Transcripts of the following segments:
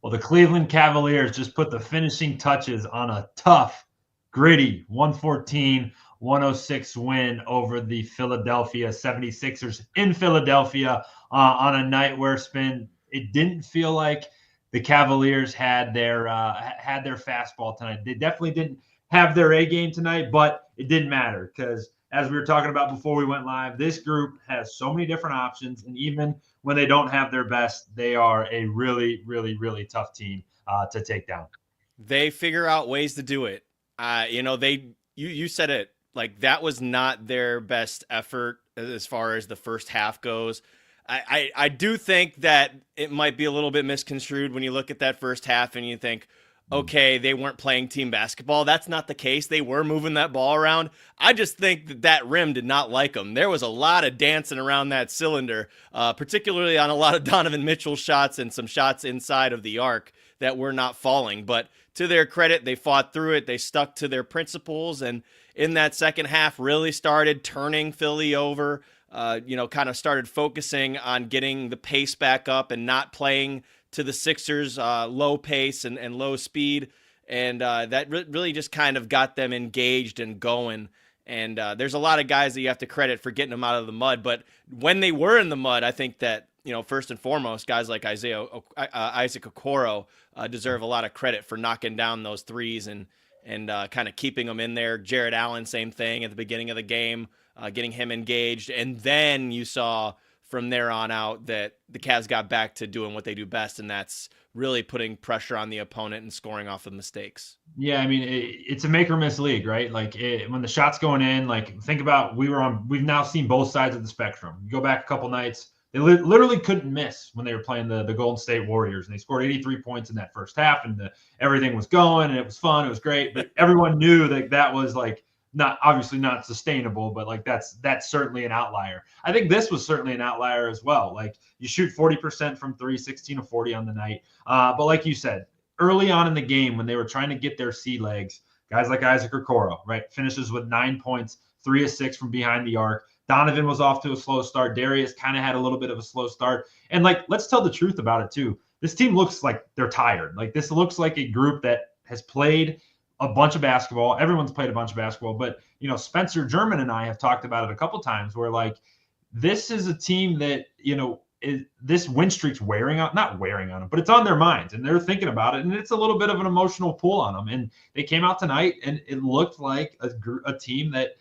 Well, the Cleveland Cavaliers just put the finishing touches on a tough, gritty 114-106 win over the Philadelphia 76ers in Philadelphia on a night where it didn't feel like the Cavaliers had their fastball tonight. They definitely didn't have their A game tonight, but it didn't matter because as we were talking about before we went live, this group has so many different options, and even when they don't have their best, they are a really, really, really tough team to take down. They figure out ways to do it. You said it, like that was not their best effort as far as the first half goes. I do think that it might be a little bit misconstrued when you look at that first half and you think, okay, they weren't playing team basketball. That's not the case. They were moving that ball around. I just think that rim did not like them. There was a lot of dancing around that cylinder, particularly on a lot of Donovan Mitchell shots and some shots inside of the arc that were not falling. But to their credit, they fought through it. They stuck to their principles, and in that second half really started turning Philly over, kind of started focusing on getting the pace back up and not playing to the Sixers' low pace and low speed. And that really just kind of got them engaged and going. And there's a lot of guys that you have to credit for getting them out of the mud. But when they were in the mud, I think that, first and foremost, guys like Isaac Okoro deserve a lot of credit for knocking down those threes and kind of keeping them in there. Jared Allen, same thing at the beginning of the game, getting him engaged. And then you saw from there on out that the Cavs got back to doing what they do best, and that's really putting pressure on the opponent and scoring off of mistakes. Yeah, I mean, it's a make or miss league, right? Like when the shot's going in, like think about we've now seen both sides of the spectrum. You go back a couple nights, they literally couldn't miss when they were playing the Golden State Warriors, and they scored 83 points in that first half, and everything was going, and it was fun, it was great, but everyone knew that was like obviously not sustainable, but like that's certainly an outlier. I think this was certainly an outlier as well. Like you shoot 40% from three, 16 of 40 on the night. But like you said, early on in the game when they were trying to get their sea legs, guys like Isaac Okoro, right, finishes with 9 points, 3 of 6 from behind the arc. Donovan was off to a slow start. Darius kind of had a little bit of a slow start. And like, let's tell the truth about it too. This team looks like they're tired. Like this looks like a group that has played a bunch of basketball. Everyone's played a bunch of basketball, but Spencer German and I have talked about it a couple times where like this is a team that, this win streak's not wearing on them, but it's on their minds and they're thinking about it. And it's a little bit of an emotional pull on them. And they came out tonight and it looked like a team that,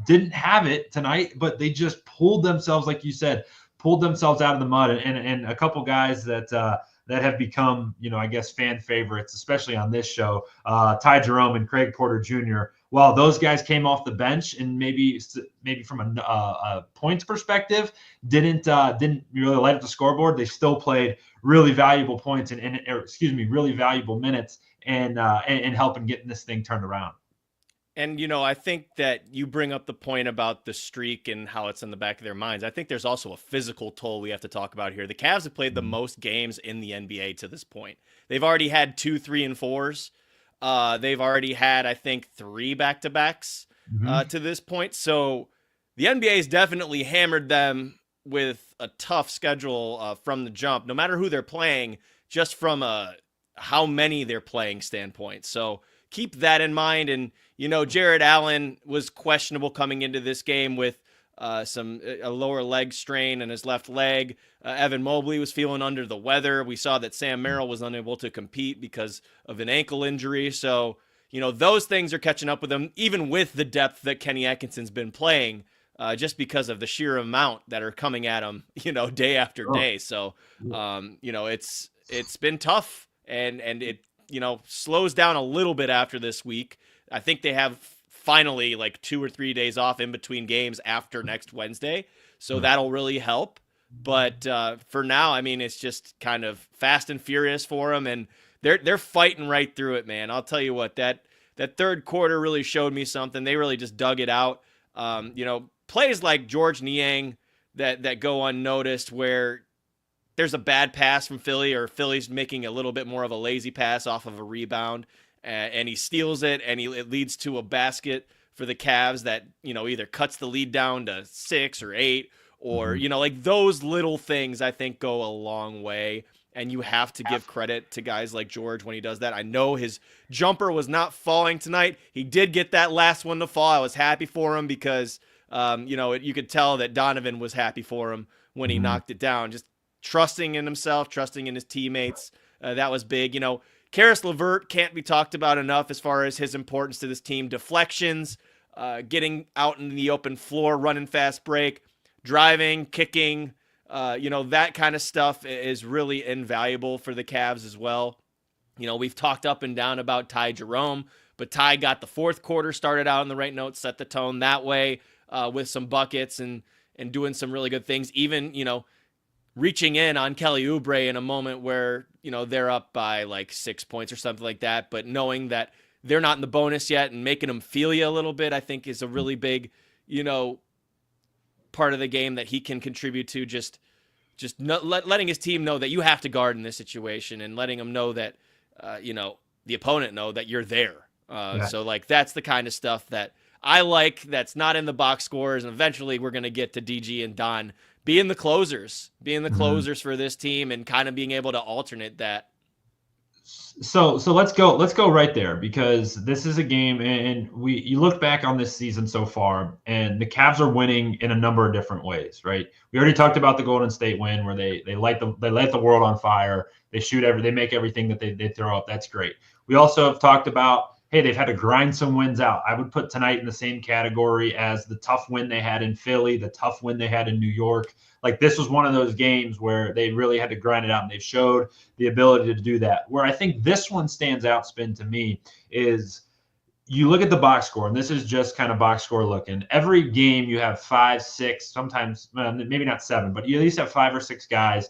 didn't have it tonight, but they just pulled themselves, like you said, pulled themselves out of the mud. And a couple guys that have become, I guess, fan favorites, especially on this show, Ty Jerome and Craig Porter Jr. While those guys came off the bench and maybe from a points perspective didn't really light up the scoreboard, they still played really valuable points really valuable minutes and helping getting this thing turned around. And, I think that you bring up the point about the streak and how it's in the back of their minds. I think there's also a physical toll we have to talk about here. The Cavs have played the most games in the NBA to this point. They've already had 2, 3, and 4s. They've already had, I think, 3 back-to-backs to this point. So the NBA has definitely hammered them with a tough schedule from the jump, no matter who they're playing, just from a how many they're playing standpoint. So keep that in mind. And, Jared Allen was questionable coming into this game with a lower leg strain in his left leg. Evan Mobley was feeling under the weather. We saw that Sam Merrill was unable to compete because of an ankle injury. So, those things are catching up with him, even with the depth that Kenny Atkinson's been playing, just because of the sheer amount that are coming at him, day after day. So, it's been tough and it, slows down a little bit after this week. I think they have finally like 2 or 3 days off in between games after next Wednesday. So that'll really help. But for now, I mean, it's just kind of fast and furious for them. And they're fighting right through it, man. I'll tell you what, that third quarter really showed me something. They really just dug it out. Plays like George Niang that go unnoticed where there's a bad pass from Philly or Philly's making a little bit more of a lazy pass off of a rebound. And he steals it, and it leads to a basket for the Cavs that, either cuts the lead down to 6 or 8, or, like those little things I think go a long way. and you have to give credit to guys like George when he does that. I know his jumper was not falling tonight. He did get that last one to fall. I was happy for him because, you could tell that Donovan was happy for him when he knocked it down. Just trusting in himself, trusting in his teammates. That was big. Karis LeVert can't be talked about enough as far as his importance to this team. Deflections, getting out in the open floor, running fast break, driving, kicking, that kind of stuff is really invaluable for the Cavs as well. We've talked up and down about Ty Jerome, but Ty got the fourth quarter started out on the right note, set the tone that way with some buckets and doing some really good things. Even, reaching in on Kelly Oubre in a moment where, they're up by like 6 points or something like that, but knowing that they're not in the bonus yet and making them feel you a little bit, I think is a really big, part of the game that he can contribute to. Just letting his team know that you have to guard in this situation and letting them know that, the opponent know that you're there. So like, that's the kind of stuff that I like. That's not in the box scores. And eventually we're going to get to DG and Don being the closers for this team and kind of being able to alternate that. So let's go right there, because this is a game, and you look back on this season so far, and the Cavs are winning in a number of different ways, right? We already talked about the Golden State win where they light the world on fire. They make everything that they throw up. That's great. We also have talked about, hey, they've had to grind some wins out. I would put tonight in the same category as the tough win they had in Philly, the tough win they had in New York. Like, this was one of those games where they really had to grind it out, and they've showed the ability to do that. Where I think this one stands out, Spin, to me, is you look at the box score, and this is just kind of box score looking. Every game you have 5, 6, sometimes maybe not 7, but you at least have 5 or 6 guys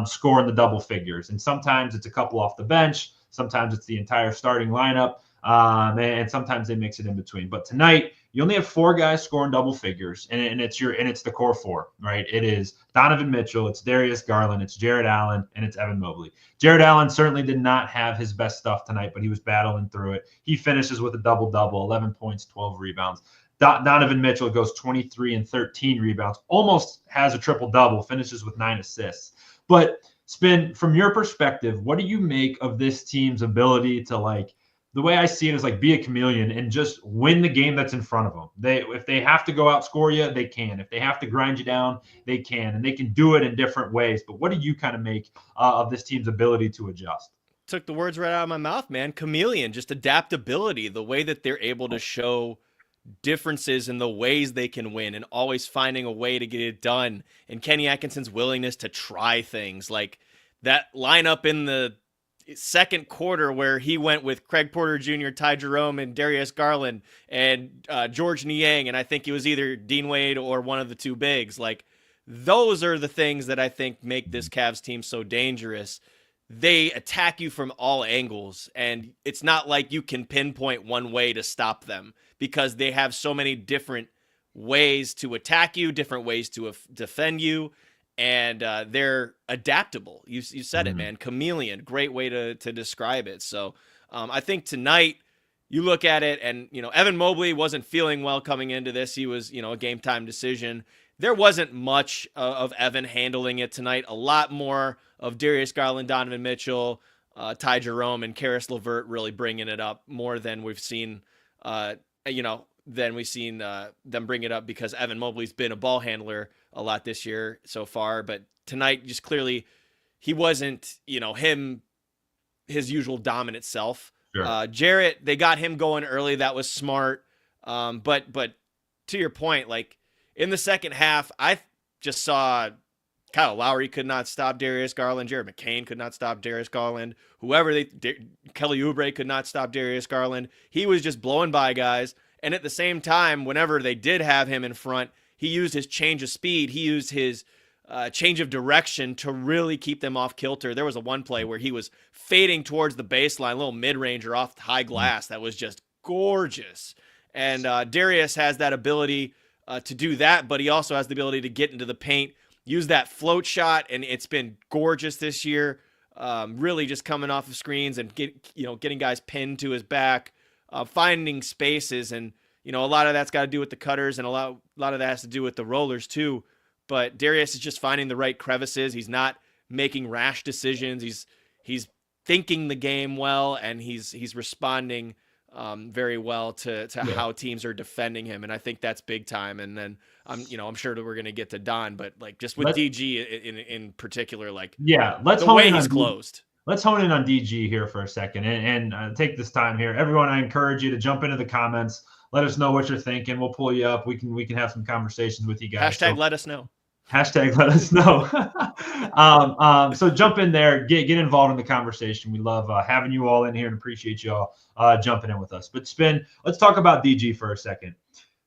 scoring the double figures. And sometimes it's a couple off the bench. Sometimes it's the entire starting lineup. And sometimes they mix it in between. But tonight, you only have 4 guys scoring double figures, and it's the core 4, right? It is Donovan Mitchell, it's Darius Garland, it's Jarrett Allen, and it's Evan Mobley. Jarrett Allen certainly did not have his best stuff tonight, but he was battling through it. He finishes with a double-double, 11 points, 12 rebounds. Donovan Mitchell goes 23 and 13 rebounds, almost has a triple-double, finishes with 9 assists. But, Spin, from your perspective, what do you make of this team's ability to, the way I see it is be a chameleon and just win the game that's in front of them. If they have to go outscore you, they can. If they have to grind you down, they can. And they can do it in different ways. But what do you kind of make of this team's ability to adjust? Took the words right out of my mouth, man. Chameleon, just adaptability, the way that they're able to show differences in the ways they can win and always finding a way to get it done. And Kenny Atkinson's willingness to try things like that lineup in the second quarter where he went with Craig Porter Jr., Ty Jerome, and Darius Garland, and George Niang, and I think it was either Dean Wade or one of the 2 bigs. Those are the things that I think make this Cavs team so dangerous. They attack you from all angles, and it's not like you can pinpoint one way to stop them because they have so many different ways to attack you, different ways to defend you. And they're adaptable. You said it, man. Chameleon, great way to describe it. So I think tonight you look at it and, Evan Mobley wasn't feeling well coming into this. He was, a game time decision. There wasn't much of Evan handling it tonight. A lot more of Darius Garland, Donovan Mitchell, Ty Jerome, and Karis LeVert really bringing it up more than we've seen, them bring it up because Evan Mobley's been a ball handler a lot this year so far, but tonight just clearly he wasn't, his usual dominant self. Sure. Jarrett, they got him going early. That was smart. But to your point, in the second half, I just saw Kyle Lowry could not stop Darius Garland. Jared McCain could not stop Darius Garland. Kelly Oubre could not stop Darius Garland. He was just blowing by guys. And at the same time, whenever they did have him in front, he used his change of speed. He used his change of direction to really keep them off kilter. There was a one play where he was fading towards the baseline, a little mid-ranger off high glass that was just gorgeous. And Darius has that ability to do that, but he also has the ability to get into the paint, use that float shot, and it's been gorgeous this year. Really just coming off of screens and getting guys pinned to his back, finding spaces, and a lot of that's got to do with the cutters, and a lot of that has to do with the rollers too. But Darius is just finding the right crevices. He's not making rash decisions. He's thinking the game well, and he's responding very well to how teams are defending him, and I think that's big time. And then I'm sure that we're gonna get to Don, but like just with DG in particular, like let's the way he's closed. Let's hone in on DG here for a second and take this time here. Everyone, I encourage you to jump into the comments. Let us know what you're thinking. We'll pull you up. We can have some conversations with you guys. Hashtag let us know. Hashtag let us know. So jump in there, get involved in the conversation. We love having you all in here and appreciate you all jumping in with us. But let's talk about DG for a second.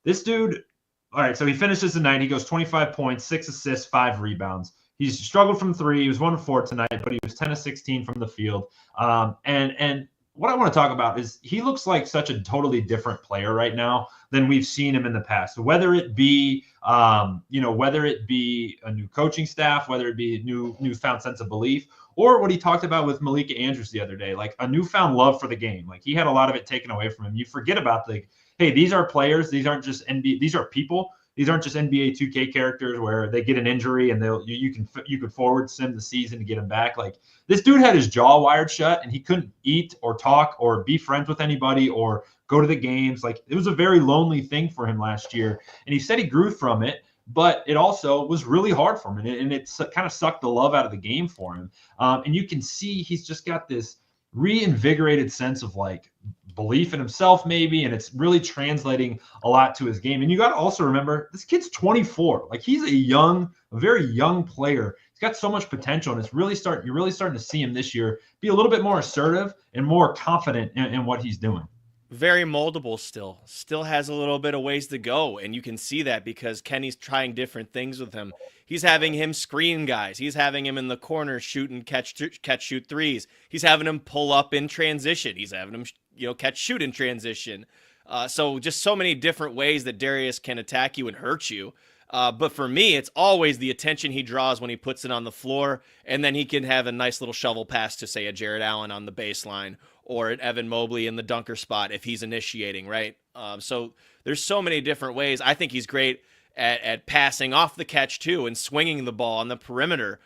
This dude, all right, so he finishes the night. He goes 25 points, 6 assists, 5 rebounds. He's struggled from 3. He was 1 of 4 tonight, but he was 10 of 16 from the field. And what I want to talk about is he looks like such a totally different player right now than we've seen him in the past. Whether it be, whether it be a new coaching staff, whether it be a newfound sense of belief, or what he talked about with Malika Andrews the other day, like a newfound love for the game. Like he had a lot of it taken away from him. You forget about hey, these are players. These aren't just NBA. These are people. These aren't just NBA 2K characters where they get an injury and you could forward sim the season to get him back. Like this dude had his jaw wired shut and he couldn't eat or talk or be friends with anybody or go to the games. Like it was a very lonely thing for him last year. And he said he grew from it, but it also was really hard for him. And it kind of sucked the love out of the game for him. And you can see he's just got this reinvigorated sense of like belief in himself maybe, and it's really translating a lot to his game. And you got to also remember this kid's 24. Like he's a very young player. He's got so much potential, and you're really starting to see him this year be a little bit more assertive and more confident in what he's doing. Very moldable still has a little bit of ways to go, and you can see that because Kenny's trying different things with him. He's having him screen guys. He's having him in the corner shoot and catch shoot threes. He's having him pull up in transition. He's having him catch shoot in transition. So just so many different ways that Darius can attack you and hurt you. But for me, it's always the attention he draws when he puts it on the floor, and then he can have a nice little shovel pass to, say, a Jared Allen on the baseline or an Evan Mobley in the dunker spot if he's initiating, right? So there's so many different ways. I think he's great at passing off the catch, too, and swinging the ball on the perimeter.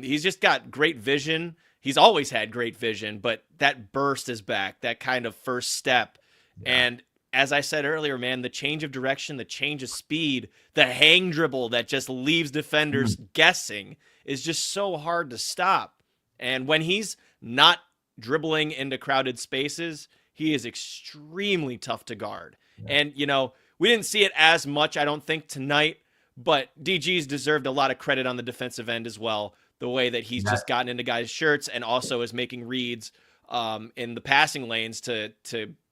He's just got great vision. He's always had great vision, but that burst is back, that kind of first step. Yeah. And as I said earlier, man, the change of direction, the change of speed, the hang dribble that just leaves defenders guessing is just so hard to stop. And when he's not dribbling into crowded spaces, he is extremely tough to guard. Yeah. And, we didn't see it as much, I don't think, tonight, but DG's deserved a lot of credit on the defensive end as well, the way that he's just gotten into guys' shirts and also is making reads in the passing lanes to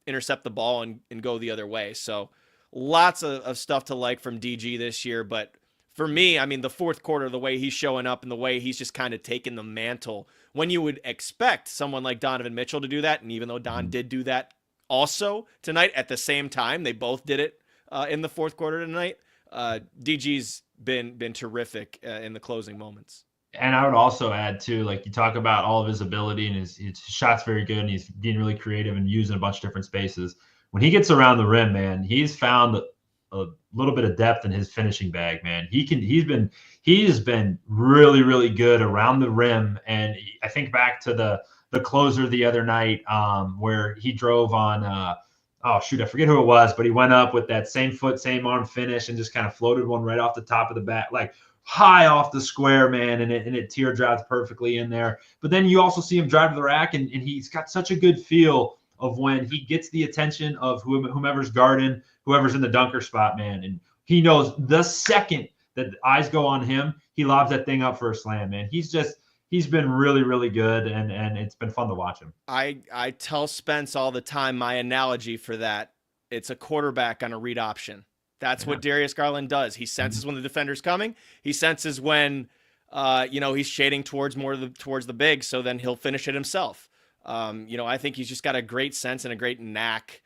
intercept the ball and go the other way. So lots of stuff to like from DG this year. But for me, I mean, the fourth quarter, the way he's showing up and the way he's just kind of taken the mantle when you would expect someone like Donovan Mitchell to do that. And even though Don did do that also tonight at the same time, they both did it in the fourth quarter tonight. DG's been terrific in the closing moments. And I would also add too, like you talk about all of his ability and his shot's very good and he's being really creative and using a bunch of different spaces. When he gets around the rim, man, he's found a little bit of depth in his finishing bag, man. He has been really, really good around the rim. And I think back to the closer the other night where he drove on I forget who it was, but he went up with that same foot, same arm finish and just kind of floated one right off the top of the bat, like high off the square, man, and it teardrops perfectly in there. But then you also see him drive to the rack, and he's got such a good feel of when he gets the attention of whomever's guarding, whoever's in the dunker spot, man. And he knows the second that eyes go on him, he lobs that thing up for a slam, man. He's been really, really good, and it's been fun to watch him. I tell Spence all the time my analogy for that. It's a quarterback on a read option. That's what Darius Garland does. He senses when the defender's coming. He senses when, he's shading towards the big, so then he'll finish it himself. I think he's just got a great sense and a great knack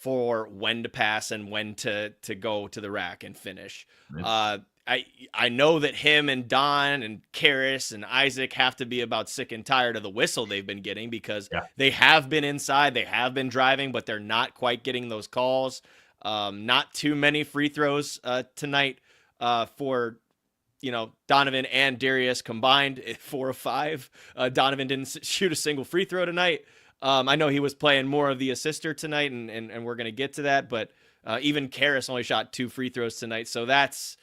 for when to pass and when to go to the rack and finish. I know that him and Don and Karras and Isaac have to be about sick and tired of the whistle they've been getting because they have been inside, they have been driving, but they're not quite getting those calls. Not too many free throws tonight for Donovan and Darius combined 4 of 5. Donovan didn't shoot a single free throw tonight. I know he was playing more of the assister tonight, and we're going to get to that, but even Karras only shot 2 free throws tonight. So that's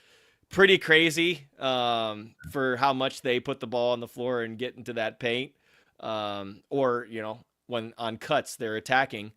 pretty crazy for how much they put the ball on the floor and get into that paint. Or, when on cuts, they're attacking.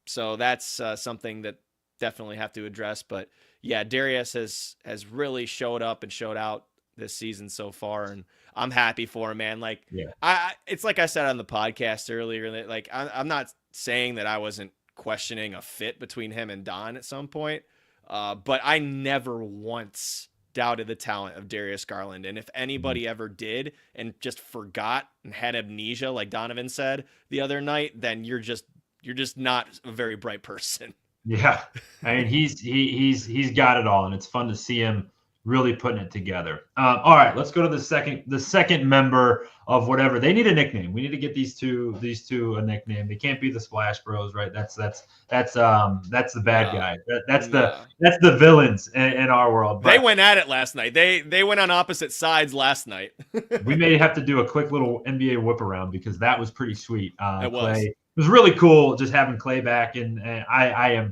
So that's something that definitely have to address. But yeah, Darius has really showed up and showed out this season so far, and I'm happy for him, man. Like, yeah. It's like I said on the podcast earlier, that like I'm not saying that I wasn't questioning a fit between him and Don at some point, but I never once doubted the talent of Darius Garland. And if anybody ever did and just forgot and had amnesia, like Donovan said the other night, then you're just not a very bright person. Yeah, I mean he's got it all, and it's fun to see him really putting it together. All right, let's go to the second member of whatever. They need a nickname. We need to get these two a nickname. They can't be the Splash Bros, right? That's the bad guy. That's the villains in our world. But they went at it last night. They went on opposite sides last night. We may have to do a quick little NBA whip around because that was pretty sweet. It was. Clay. It was really cool just having Clay back, and I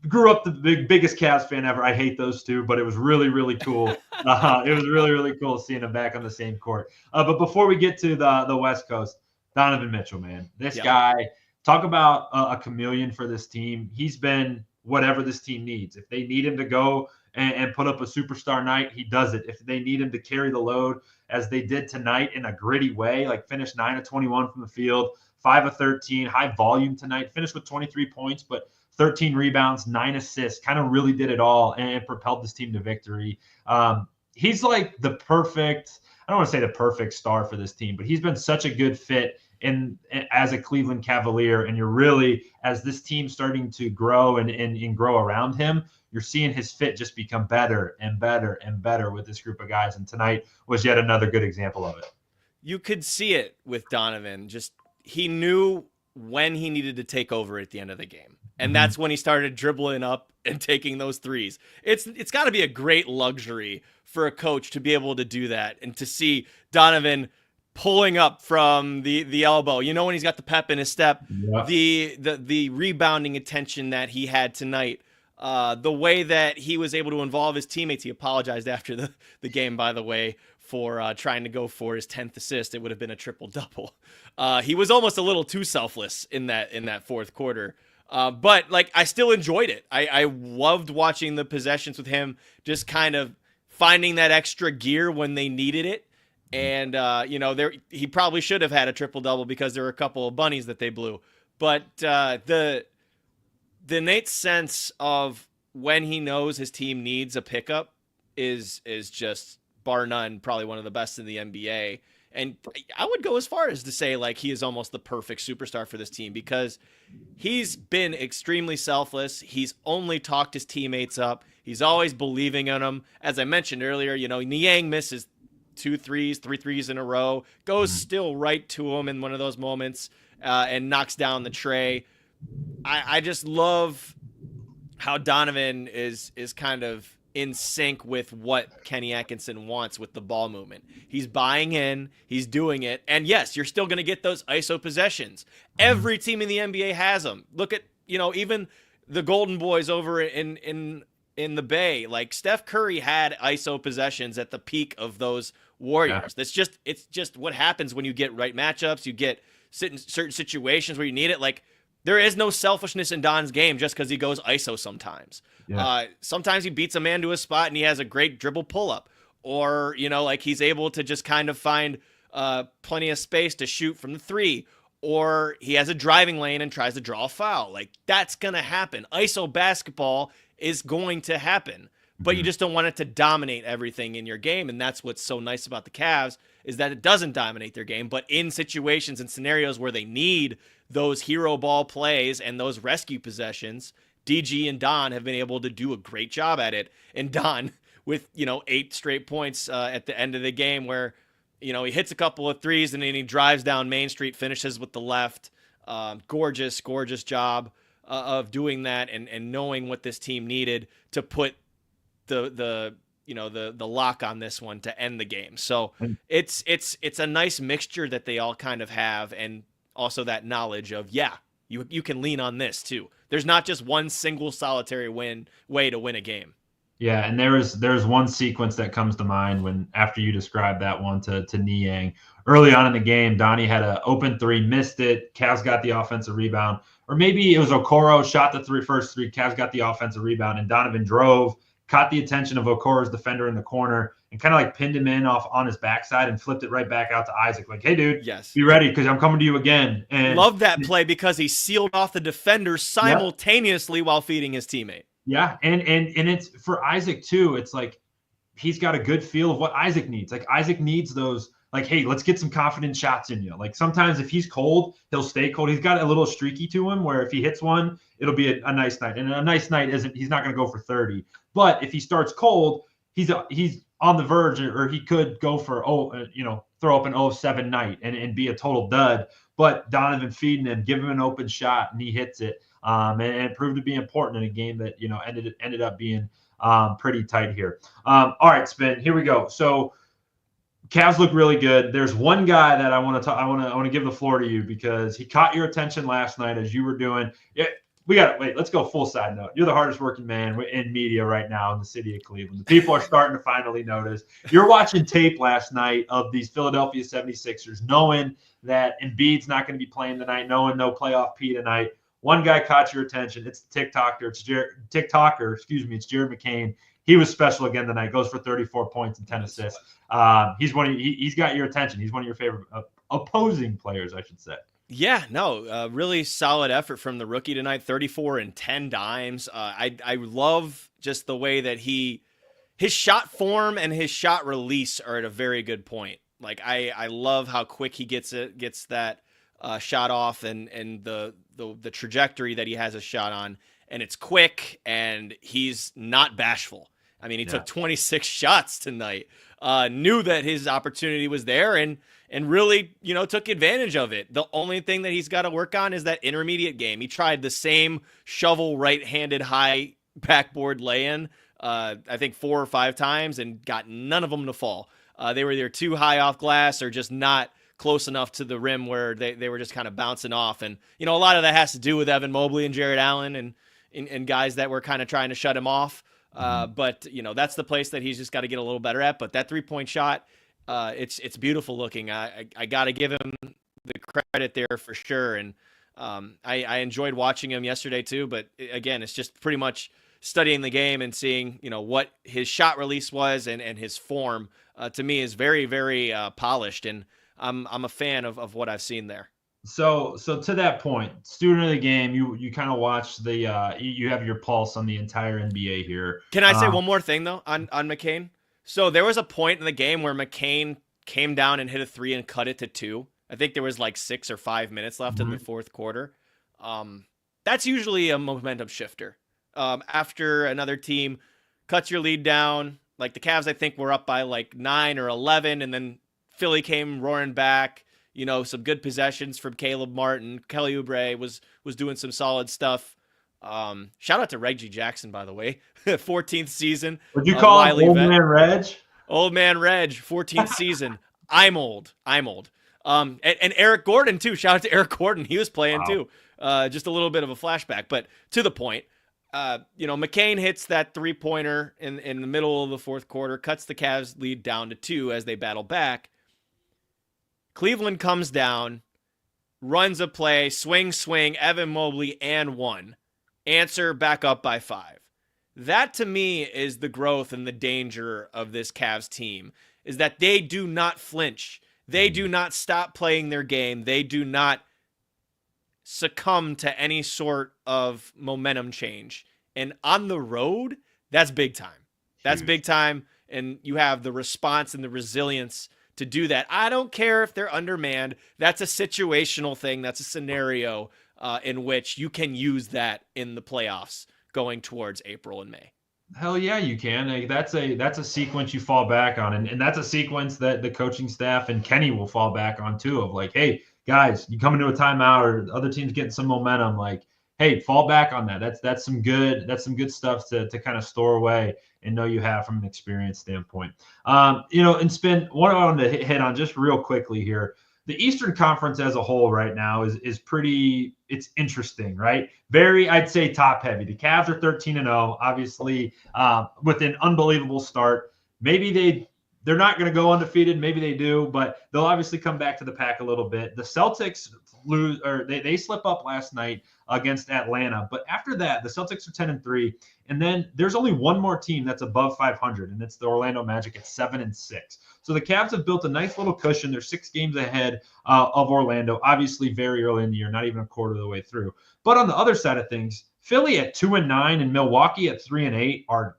grew up the biggest Cavs fan ever. I hate those two, but it was really, really cool. It was really, really cool seeing them back on the same court. But before we get to the West Coast, Donovan Mitchell, man, this guy, talk about a chameleon for this team. He's been whatever this team needs. If they need him to go and put up a superstar night, he does it. If they need him to carry the load, as they did tonight in a gritty way, like finish 9 of 21 from the field, 5 of 13, high volume tonight, finished with 23 points, but 13 rebounds, 9 assists, kind of really did it all and propelled this team to victory. He's like the perfect, I don't want to say the perfect star for this team, but he's been such a good fit as a Cleveland Cavalier. And you're really, as this team starting to grow and grow around him, you're seeing his fit just become better and better and better with this group of guys. And tonight was yet another good example of it. You could see it with Donovan. He knew when he needed to take over at the end of the game. And that's when he started dribbling up and taking those threes. It's got to be a great luxury for a coach to be able to do that and to see Donovan pulling up from the elbow. When he's got the pep in his step, the rebounding attention that he had tonight, the way that he was able to involve his teammates. He apologized after the game, by the way, for trying to go for his 10th assist. It would have been a triple-double. He was almost a little too selfless in that fourth quarter. But like, I still enjoyed it. I loved watching the possessions with him, just kind of finding that extra gear when they needed it. And, he probably should have had a triple double because there were a couple of bunnies that they blew. But the innate sense of when he knows his team needs a pickup is just bar none, probably one of the best in the NBA. And I would go as far as to say, like, he is almost the perfect superstar for this team because he's been extremely selfless. He's only talked his teammates up. He's always believing in them. As I mentioned earlier, Niang misses 3 threes in a row, goes still right to him in one of those moments and knocks down the tray. I just love how Donovan is kind of in sync with what Kenny Atkinson wants with the ball movement. He's buying in, he's doing it. And yes, you're still going to get those ISO possessions. Every team in the NBA has them. Look at, even the Golden Boys over in the Bay. Like, Steph Curry had ISO possessions at the peak of those Warriors. Yeah. It's just what happens when you get right matchups. You get certain situations where you need it. Like, there is no selfishness in Don's game just because he goes ISO sometimes. Yeah. Sometimes he beats a man to a spot and he has a great dribble pull-up. Or, he's able to just kind of find plenty of space to shoot from the 3. Or he has a driving lane and tries to draw a foul. Like, that's going to happen. ISO basketball is going to happen. But you just don't want it to dominate everything in your game. And that's what's so nice about the Cavs is that it doesn't dominate their game. But in situations and scenarios where they need those hero ball plays and those rescue possessions, DG and Don have been able to do a great job at it. And Don with, 8 straight points at the end of the game where, he hits a couple of threes and then he drives down Main Street, finishes with the left. Gorgeous job of doing that and knowing what this team needed to put the the lock on this one to end the game. So it's a nice mixture that they all kind of have, and also that knowledge of, you can lean on this too. There's not just one single solitary way to win a game. Yeah, and there's one sequence that comes to mind when after you described that one to Niang. Early on in the game, Donnie had an open three, missed it. Cavs got the offensive rebound. Or maybe it was Okoro shot the first three. Cavs got the offensive rebound, and Donovan drove, caught the attention of Okoro's defender in the corner, and kind of like pinned him in off on his backside and flipped it right back out to Isaac. Like, hey, dude, be ready because I'm coming to you again. And love that play because he sealed off the defender simultaneously while feeding his teammate. Yeah, and it's for Isaac too. It's like he's got a good feel of what Isaac needs. Like Isaac needs those, like, hey, let's get some confident shots in you. Like sometimes if he's cold, he'll stay cold. He's got a little streaky to him where if he hits one, it'll be a nice night. And a nice night he's not going to go for 30. But if he starts cold, he's on the verge, or he could go for throw up an 0-7 night and be a total dud. But Donovan feeding him, give him an open shot, and he hits it. And it proved to be important in a game that ended up being pretty tight here. All right, Spin. Here we go. So Cavs look really good. There's one guy that I want to give the floor to you because he caught your attention last night as you were doing. Yeah, let's go full side note. You're the hardest working man in media right now in the city of Cleveland. The people are starting to finally notice. You're watching tape last night of these Philadelphia 76ers, knowing that Embiid's not going to be playing tonight, knowing no playoff P tonight. One guy caught your attention. It's the TikToker. It's Jared McCain. He was special again tonight. Goes for 34 points and 10 assists. He's got your attention. He's one of your favorite opposing players, I should say. Yeah, no, really solid effort from the rookie tonight. 34 and 10 dimes. I love just the way that his shot form and his shot release are at a very good point. Like I love how quick he gets that shot off and the trajectory that he has a shot on, and it's quick and he's not bashful. I mean, he took 26 shots tonight, knew that his opportunity was there and really, took advantage of it. The only thing that he's got to work on is that intermediate game. He tried the same shovel right-handed high backboard lay-in, I think 4 or 5 times, and got none of them to fall. They were either too high off glass or just not close enough to the rim where they were just kind of bouncing off. And, a lot of that has to do with Evan Mobley and Jared Allen and guys that were kind of trying to shut him off. But, that's the place that he's just got to get a little better at. But that 3-point shot, it's beautiful looking. I got to give him the credit there for sure. And I enjoyed watching him yesterday too. But again, it's just pretty much studying the game and seeing, what his shot release was and his form to me is very, very polished. And I'm a fan of what I've seen there. So to that point, student of the game, you kind of watch you have your pulse on the entire NBA here. Can I say one more thing though on McCain? So there was a point in the game where McCain came down and hit a 3 and cut it to 2. I think there was like 6 or 5 minutes left in the fourth quarter. That's usually a momentum shifter. After another team cuts your lead down, like the Cavs, I think were up by like 9 or 11, and then Philly came roaring back. Some good possessions from Caleb Martin. Kelly Oubre was doing some solid stuff. Shout out to Reggie Jackson, by the way. 14th season. Would you call him Old Man Reg? Old Man Reg, 14th season. I'm old. And Eric Gordon, too. Shout out to Eric Gordon. He was playing, too. Just a little bit of a flashback. But to the point, McCain hits that 3-pointer in the middle of the fourth quarter, cuts the Cavs lead down to 2 as they battle back. Cleveland comes down, runs a play, swing, Evan Mobley, and 1. Answer back up by 5. That, to me, is the growth and the danger of this Cavs team, is that they do not flinch. They do not stop playing their game. They do not succumb to any sort of momentum change. And on the road, that's big time. That's big time, and you have the response and the resilience to do that. I don't care if they're undermanned. That's a situational thing. That's a scenario in which you can use that in the playoffs going towards April and May. Hell yeah, you can. Like, that's a sequence you fall back on, and that's a sequence that the coaching staff and Kenny will fall back on too. Of like, hey guys, you come into a timeout or the other team's getting some momentum. Like, hey, fall back on that. That's some good stuff to kind of store away and know you have from an experience standpoint. And Spin, what I wanted to hit on just real quickly here. The Eastern Conference as a whole right now is pretty, it's interesting, right? Very, I'd say, top heavy. The Cavs are 13-0, obviously, with an unbelievable start. Maybe they're not going to go undefeated. Maybe they do, but they'll obviously come back to the pack a little bit. The Celtics lose, or they slip up last night against Atlanta. But after that, the Celtics are 10-3. And then there's only one more team that's above 500, and it's the Orlando Magic at 7-6. So the Cavs have built a nice little cushion. They're 6 games ahead of Orlando, obviously very early in the year, not even a quarter of the way through. But on the other side of things, Philly at 2-9 and Milwaukee at 3-8 are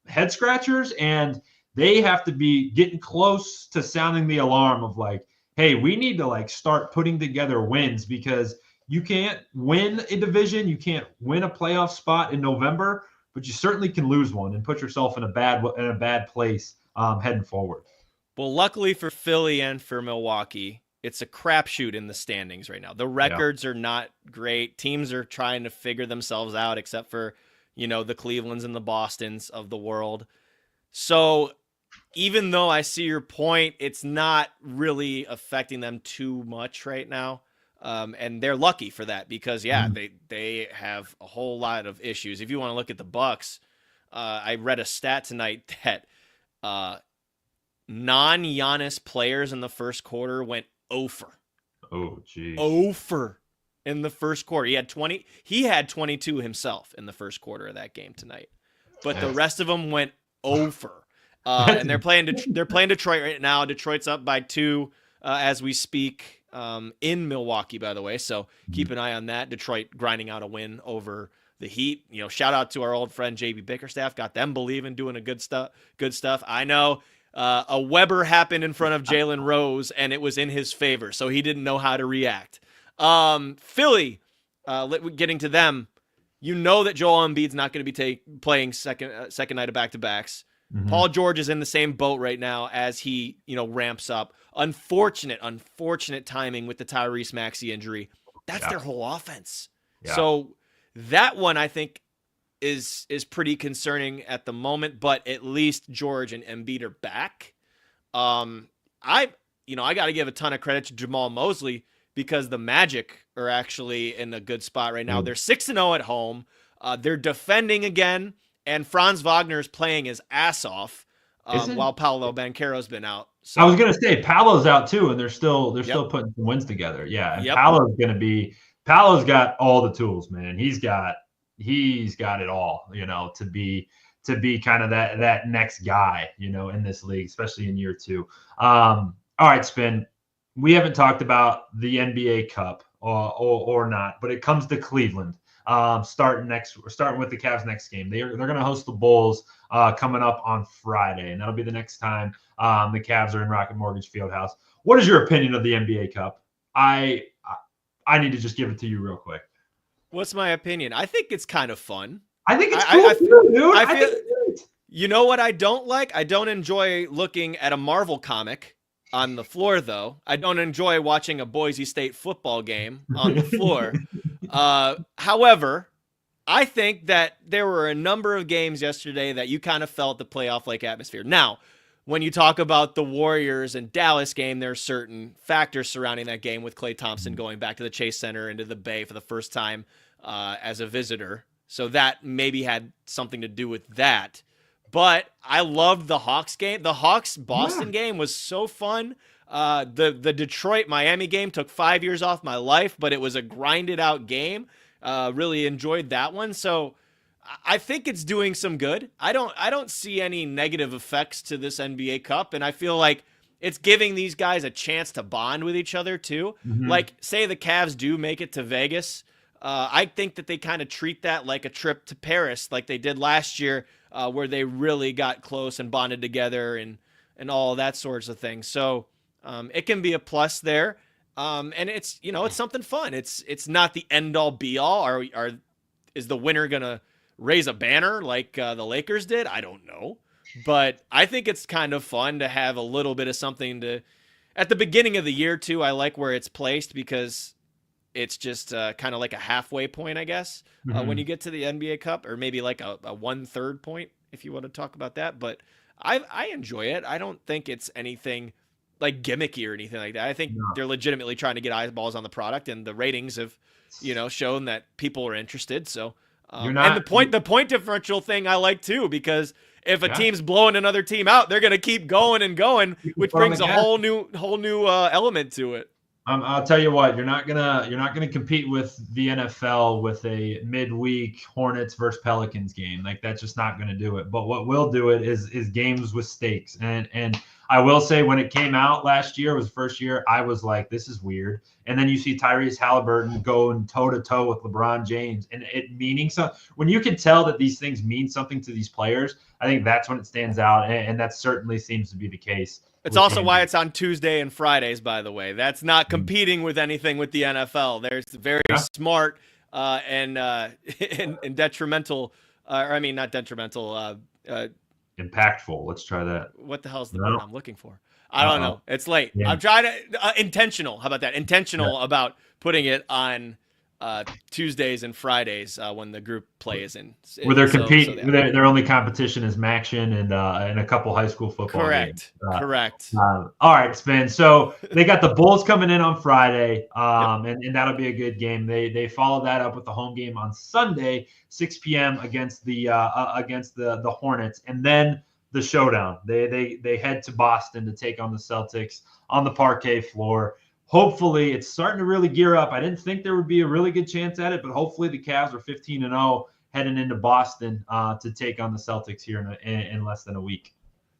head scratchers, and they have to be getting close to sounding the alarm of like, hey, we need to like start putting together wins, because you can't win a division, you can't win a playoff spot in November, but you certainly can lose one and put yourself in a bad place heading forward. Well, luckily for Philly and for Milwaukee, it's a crapshoot in the standings right now. The records are not great. Teams are trying to figure themselves out, except for, the Clevelands and the Bostons of the world. So even though I see your point, it's not really affecting them too much right now. And they're lucky for that because, they have a whole lot of issues. If you want to look at the Bucks, I read a stat tonight that non-Giannis players in the first quarter went 0-for. Oh, geez. 0-for in the first quarter. He had 22 himself in the first quarter of that game tonight. But the rest of them went 0-for. And they're playing Detroit right now. Detroit's up by 2 as we speak in Milwaukee, by the way. So keep an eye on that. Detroit grinding out a win over the Heat. Shout out to our old friend JB Bickerstaff. Got them believing, doing a good stuff. I know a Weber happened in front of Jalen Rose, and it was in his favor, so he didn't know how to react. Philly, getting to them, that Joel Embiid's not going to be playing second night of back-to-backs. Mm-hmm. Paul George is in the same boat right now as he, ramps up. Unfortunate timing with the Tyrese Maxey injury. That's their whole offense. Yeah. So that one, I think, is pretty concerning at the moment, but at least George and Embiid are back. I got to give a ton of credit to Jamal Mosley because the Magic are actually in a good spot right now. They're 6-0 at home. They're defending again. And Franz Wagner is playing his ass off while Paolo Banchero's been out. So, I was going to say Paolo's out too, and they're still putting some wins together. Yeah, and Paolo's got all the tools, man. He's got it all, to be kind of that next guy, in this league, especially in year 2. All right, Spin. We haven't talked about the NBA Cup or not, but it comes to Cleveland. Starting with the Cavs next game. They're going to host the Bulls coming up on Friday, and that'll be the next time the Cavs are in Rocket Mortgage Fieldhouse. What is your opinion of the NBA Cup? I need to just give it to you real quick. What's my opinion? I think it's kind of fun. I think it's cool, dude. I feel, you know what I don't like? I don't enjoy looking at a Marvel comic on the floor, though. I don't enjoy watching a Boise State football game on the floor. However, I think that there were a number of games yesterday that you kind of felt the playoff-like atmosphere. Now, when you talk about the Warriors and Dallas game, there are certain factors surrounding that game with Klay Thompson going back to the Chase Center into the Bay for the first time as a visitor. So that maybe had something to do with that. But I loved the Hawks game. The Hawks-Boston game was so fun. The Detroit-Miami game took 5 years off my life, but it was a grinded-out game. Really enjoyed that one. So I think it's doing some good. I don't see any negative effects to this NBA Cup, and I feel like it's giving these guys a chance to bond with each other too. Mm-hmm. Like, say the Cavs do make it to Vegas. I think that they kind of treat that like a trip to Paris, like they did last year, where they really got close and bonded together and all that sorts of things. So it can be a plus there. And it's, it's something fun. It's not the end all be all. Is the winner going to raise a banner like the Lakers did? I don't know. But I think it's kind of fun to have a little bit of something at the beginning of the year too. I like where it's placed because it's just kind of like a halfway point, I guess, when you get to the NBA Cup, or maybe like a 1/3 point, if you want to talk about that. But I enjoy it. I don't think it's anything like gimmicky or anything like that. I think they're legitimately trying to get eyeballs on the product, and the ratings have, shown that people are interested. So, and the point differential thing I like too, because if a team's blowing another team out, they're going to keep going and going, which brings a whole new element to it. I'll tell you what, you're not gonna compete with the NFL with a midweek Hornets versus Pelicans game. Like, that's just not gonna do it. But what will do it is games with stakes. And I will say, when it came out last year, it was the first year, I was like, this is weird. And then you see Tyrese Halliburton going toe to toe with LeBron James, and it meaning something. When you can tell that these things mean something to these players, I think that's when it stands out, and that certainly seems to be the case. It's also why it's on Tuesday and Fridays, by the way. That's not competing with anything with the NFL. There's very smart and detrimental, not detrimental. Impactful. Let's try that. What the hell is the word I'm looking for? I don't know. It's late. Yeah. I'm trying to intentional. How about that? Intentional about putting it on Tuesdays and Fridays when the group play is in. Where they're competing, their only competition is Maction and a couple high school football games. Correct. All right, Sven. So they got the Bulls coming in on Friday, and that'll be a good game. They follow that up with the home game on Sunday, 6 p.m. against the Hornets, and then the showdown. They head to Boston to take on the Celtics on the parquet floor. Hopefully, it's starting to really gear up. I didn't think there would be a really good chance at it, but hopefully the Cavs are 15-0 heading into Boston to take on the Celtics here in less than a week.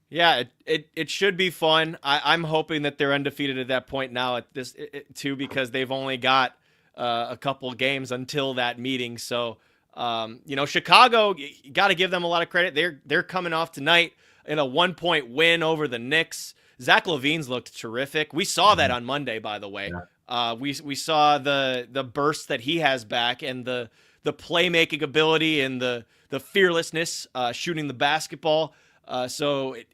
Yeah, it should be fun. I'm hoping that they're undefeated at that point now at this too, because they've only got a couple games until that meeting. So, Chicago, you got to give them a lot of credit. They're coming off tonight in a 1-point win over the Knicks. Zach LaVine's looked terrific. We saw that on Monday, by the way. Yeah. We saw the burst that he has back, and the playmaking ability and the fearlessness shooting the basketball. Honestly,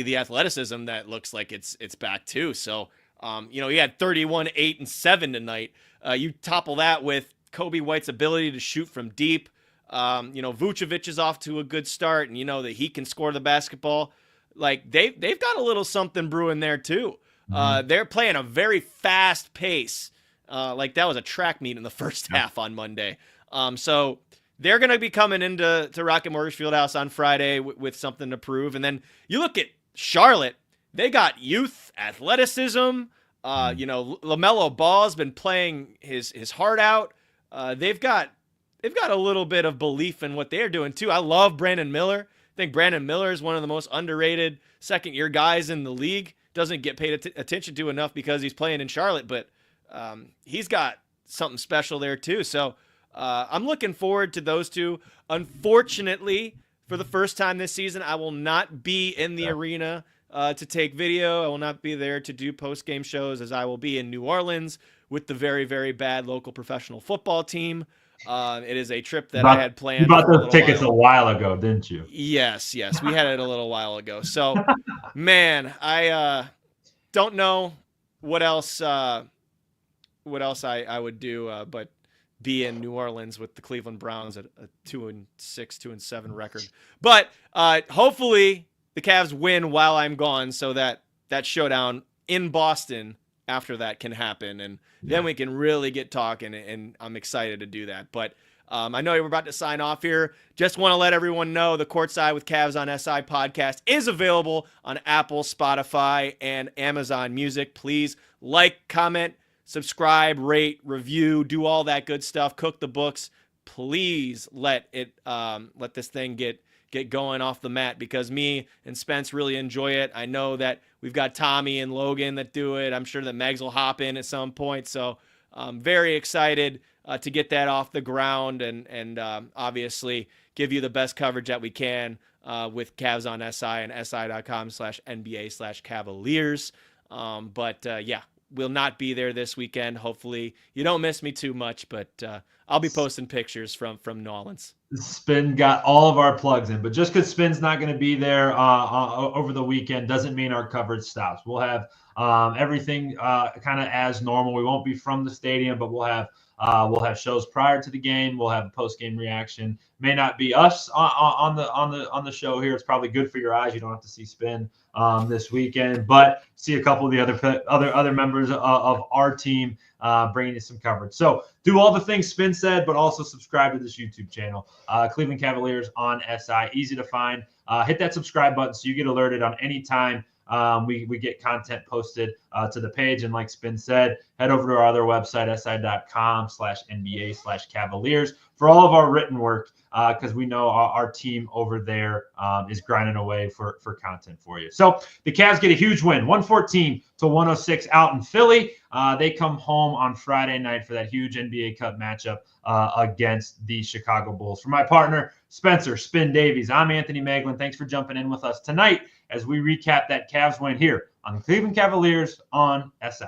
the athleticism that looks like it's back too. So, he had 31, 8, and 7 tonight. You topple that with Kobe White's ability to shoot from deep. Vucevic is off to a good start, and that he can score the basketball. Like, they've got a little something brewing there too. They're playing a very fast pace. Like that was a track meet in the first half on Monday. So they're going to be coming into Rocket Mortgage Fieldhouse on Friday with something to prove. And then you look at Charlotte, they got youth, athleticism. LaMelo Ball's been playing his heart out. They've got a little bit of belief in what they're doing too. I love Brandon Miller. I think Brandon Miller is one of the most underrated second-year guys in the league. Doesn't get paid attention to enough because he's playing in Charlotte, but he's got something special there too. So I'm looking forward to those two. Unfortunately, for the first time this season, I will not be in the arena to take video. I will not be there to do post-game shows, as I will be in New Orleans with the very, very bad local professional football team. It is a trip that I had planned. You bought those tickets a while ago, didn't you? Yes. We had it a little while ago. So, man, I don't know what else I would do, but be in New Orleans with the Cleveland Browns at a 2-6, 2-7 record. But hopefully the Cavs win while I'm gone, so that showdown in Boston after that can happen, and then we can really get talking, and I'm excited to do that. But I know we're about to sign off here. Just want to let everyone know the Courtside with Cavs on SI podcast is available on Apple, Spotify, and Amazon Music. Please like, comment, subscribe, rate, review, do all that good stuff. Cook the books. Please let this thing get going off the mat, because me and Spence really enjoy it. I know that we've got Tommy and Logan that do it. I'm sure that Megs will hop in at some point. So I'm very excited to get that off the ground and obviously give you the best coverage that we can with Cavs on SI and si.com/NBA/Cavaliers. We'll not be there this weekend. Hopefully you don't miss me too much, but I'll be posting pictures from New Orleans. Spin got all of our plugs in, but just because Spin's not going to be there over the weekend doesn't mean our coverage stops. We'll have everything kind of as normal. We won't be from the stadium, but we'll have shows prior to the game. We'll have a post-game reaction. May not be us on the show here. It's probably good for your eyes. You don't have to see Spin this weekend, but see a couple of the other members of our team bringing you some coverage. So do all the things Spin said, but also subscribe to this YouTube channel. Cleveland Cavaliers on SI, easy to find. Hit that subscribe button so you get alerted on any time we get content posted to the page. And like Spin said, head over to our other website, si.com/NBA/Cavaliers for all of our written work, because we know our team over there is grinding away for content for you. So the Cavs get a huge win, 114-106 out in Philly. They come home on Friday night for that huge NBA Cup matchup against the Chicago Bulls. For my partner, Spencer Spin Davies, I'm Anthony Moeglin. Thanks for jumping in with us tonight as we recap that Cavs win here on the Cleveland Cavaliers on SI.